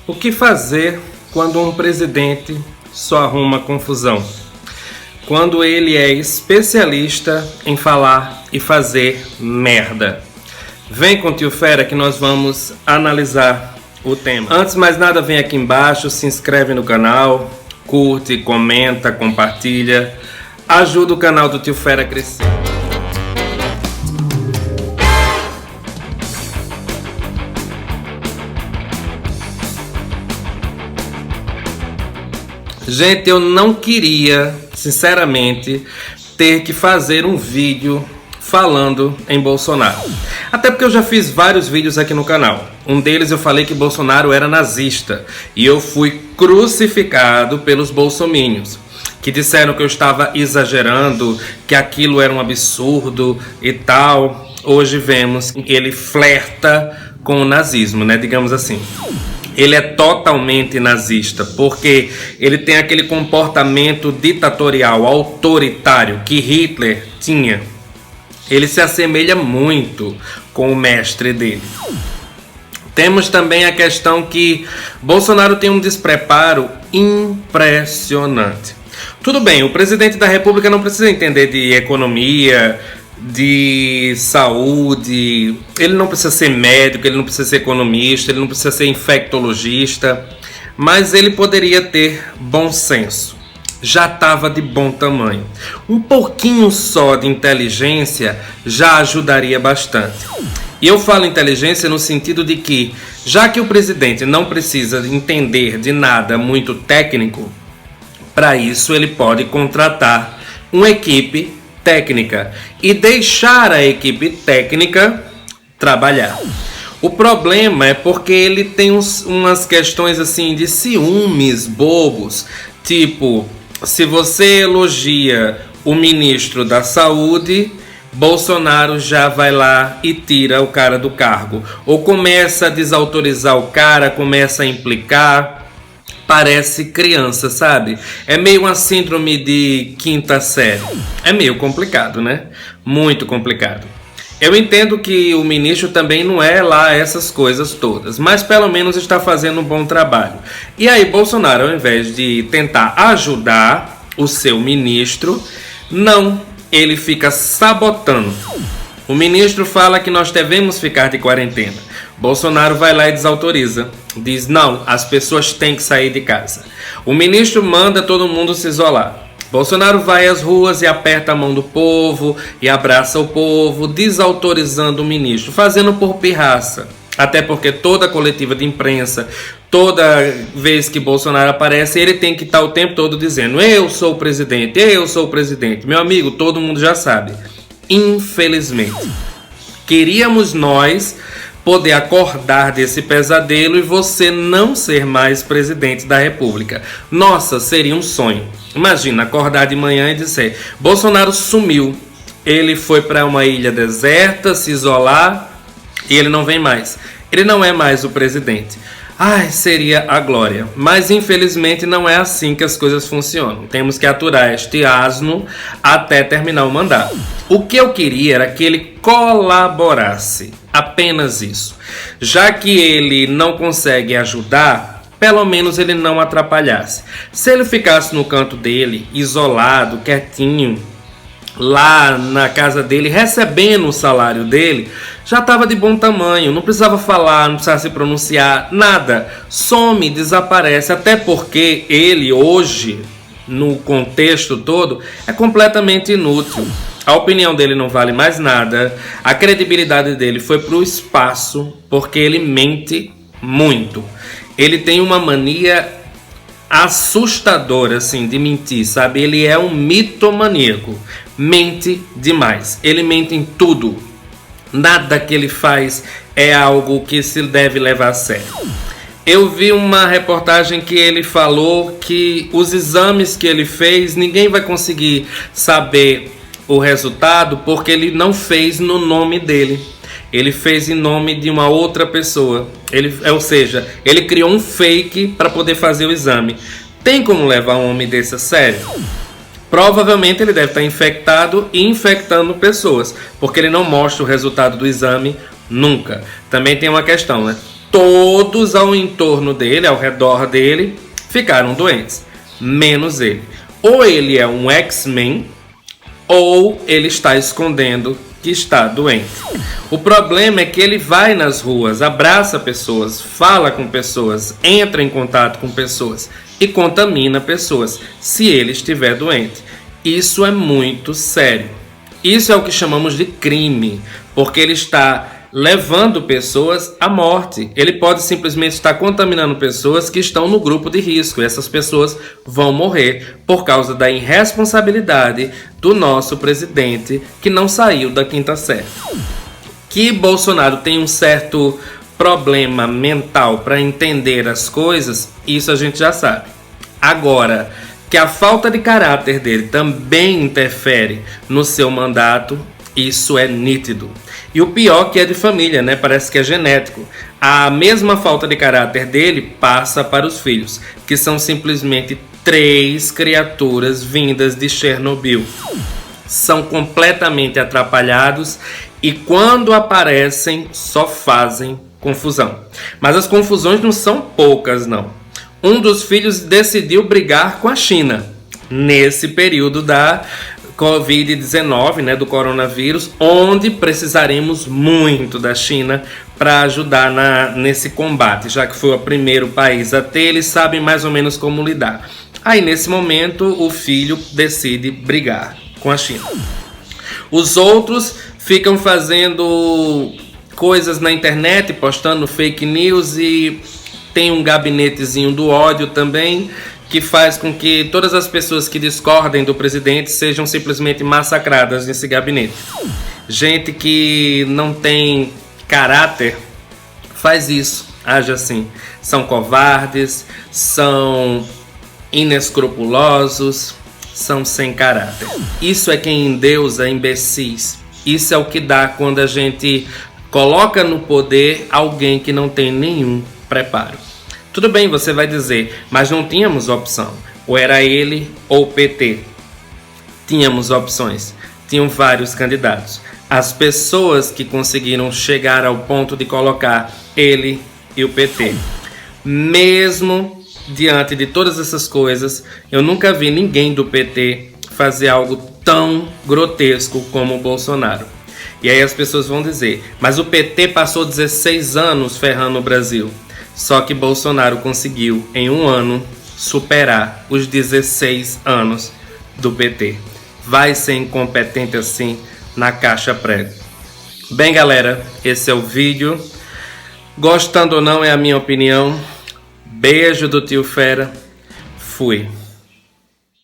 O que fazer quando um presidente só arruma confusão? Quando ele é especialista em falar e fazer merda. Vem com o Tio Fera que nós vamos analisar o tema. Antes de mais nada, vem aqui embaixo, se inscreve no canal, curte, comenta, compartilha. Ajuda o canal do Tio Fera a crescer. Gente, eu não queria, sinceramente, ter que fazer um vídeo falando em Bolsonaro. Até porque eu já fiz vários vídeos aqui no canal. Um deles eu falei que Bolsonaro era nazista. E eu fui crucificado pelos bolsominions, que disseram que eu estava exagerando, que aquilo era um absurdo e tal. Hoje vemos que ele flerta com o nazismo, né? Digamos assim. Ele é totalmente nazista, porque ele tem aquele comportamento ditatorial, autoritário que Hitler tinha. Ele se assemelha muito com o mestre dele. Temos também a questão que Bolsonaro tem um despreparo impressionante. Tudo bem, o presidente da República não precisa entender de economia, de saúde, ele não precisa ser médico, ele não precisa ser economista, ele não precisa ser infectologista, mas ele poderia ter bom senso. Já estava de bom tamanho. Um pouquinho só de inteligência já ajudaria bastante. E eu falo inteligência no sentido de que, já que o presidente não precisa entender de nada muito técnico, para isso ele pode contratar uma equipe técnica e deixar a equipe técnica trabalhar. O problema é porque ele tem umas questões assim de ciúmes bobos, tipo, se você elogia o ministro da Saúde, Bolsonaro já vai lá e tira o cara do cargo, ou começa a desautorizar o cara, começa a implicar. Parece criança, sabe? É meio uma síndrome de quinta série. É meio complicado, né? Muito complicado. Eu entendo que o ministro também não é lá essas coisas todas, mas pelo menos está fazendo um bom trabalho. E aí Bolsonaro, ao invés de tentar ajudar o seu ministro, não, ele fica sabotando. O ministro fala que nós devemos ficar de quarentena. Bolsonaro vai lá e desautoriza. Diz, não, as pessoas têm que sair de casa. O ministro manda todo mundo se isolar. Bolsonaro vai às ruas e aperta a mão do povo e abraça o povo, desautorizando o ministro, fazendo por pirraça. Até porque toda coletiva de imprensa, toda vez que Bolsonaro aparece, ele tem que estar o tempo todo dizendo, eu sou o presidente, eu sou o presidente. Meu amigo, todo mundo já sabe. Infelizmente. Queríamos nós poder acordar desse pesadelo e você não ser mais presidente da República. Nossa, seria um sonho. Imagina acordar de manhã e dizer, Bolsonaro sumiu, ele foi para uma ilha deserta, se isolar e ele não vem mais. Ele não é mais o presidente. Ai, seria a glória. Mas infelizmente não é assim que as coisas funcionam. Temos que aturar este asno até terminar o mandato. O que eu queria era que ele colaborasse. Apenas isso. Já que ele não consegue ajudar, pelo menos ele não atrapalhasse. Se ele ficasse no canto dele, isolado, quietinho, lá na casa dele, recebendo o salário dele, já estava de bom tamanho, não precisava falar, não precisava se pronunciar, nada, some, desaparece, até porque ele hoje, no contexto todo, é completamente inútil. A opinião dele não vale mais nada, a credibilidade dele foi para o espaço, porque ele mente muito. Ele tem uma mania assustadora, assim, de mentir, sabe? Ele é um mitomaníaco, mente demais, ele mente em tudo. Nada que ele faz é algo que se deve levar a sério. Eu vi uma reportagem que ele falou que os exames que ele fez, ninguém vai conseguir saber o resultado porque ele não fez no nome dele. Ele fez em nome de uma outra pessoa. Ou seja, ele criou um fake para poder fazer o exame. Tem como levar um homem desse a sério? Provavelmente ele deve estar infectado e infectando pessoas, porque ele não mostra o resultado do exame nunca. Também tem uma questão, né? todos ao entorno dele, ao redor dele, ficaram doentes, menos ele. Ou ele é um X-Men, ou ele está escondendo que está doente. O problema é que ele vai nas ruas, abraça pessoas, fala com pessoas, entra em contato com pessoas e contamina pessoas se ele estiver doente. Isso é muito sério. Isso é o que chamamos de crime, porque ele está levando pessoas à morte. Ele pode simplesmente estar contaminando pessoas que estão no grupo de risco. E essas pessoas vão morrer por causa da irresponsabilidade do nosso presidente, que não saiu da quinta série. Que Bolsonaro tem um certo problema mental para entender as coisas, isso a gente já sabe. Agora, que a falta de caráter dele também interfere no seu mandato, isso é nítido. E o pior que é de família, né? Parece que é genético. A mesma falta de caráter dele passa para os filhos, que são simplesmente 3 criaturas vindas de Chernobyl. São completamente atrapalhados e quando aparecem só fazem confusão. Mas as confusões não são poucas, não. Um dos filhos decidiu brigar com a China nesse período da Covid-19, né, do coronavírus, onde precisaremos muito da China para ajudar nesse combate, já que foi o primeiro país a ter, eles sabem mais ou menos como lidar. Aí, nesse momento, o filho decide brigar com a China. Os outros ficam fazendo coisas na internet, postando fake news e tem um gabinetezinho do ódio também, que faz com que todas as pessoas que discordem do presidente sejam simplesmente massacradas nesse gabinete. Gente que não tem caráter faz isso, age assim. São covardes, são inescrupulosos, são sem caráter. Isso é quem endeusa imbecis. Isso é o que dá quando a gente coloca no poder alguém que não tem nenhum preparo. Tudo bem, você vai dizer, mas não tínhamos opção. Ou era ele ou o PT. Tínhamos opções. Tinham vários candidatos. As pessoas que conseguiram chegar ao ponto de colocar ele e o PT. Mesmo diante de todas essas coisas, eu nunca vi ninguém do PT fazer algo tão grotesco como o Bolsonaro. E aí as pessoas vão dizer, mas o PT passou 16 anos ferrando o Brasil. Só que Bolsonaro conseguiu, em um ano, superar os 16 anos do PT. Vai ser incompetente assim na caixa prego. Bem, galera, esse é o vídeo. Gostando ou não é a minha opinião. Beijo do tio Fera. Fui.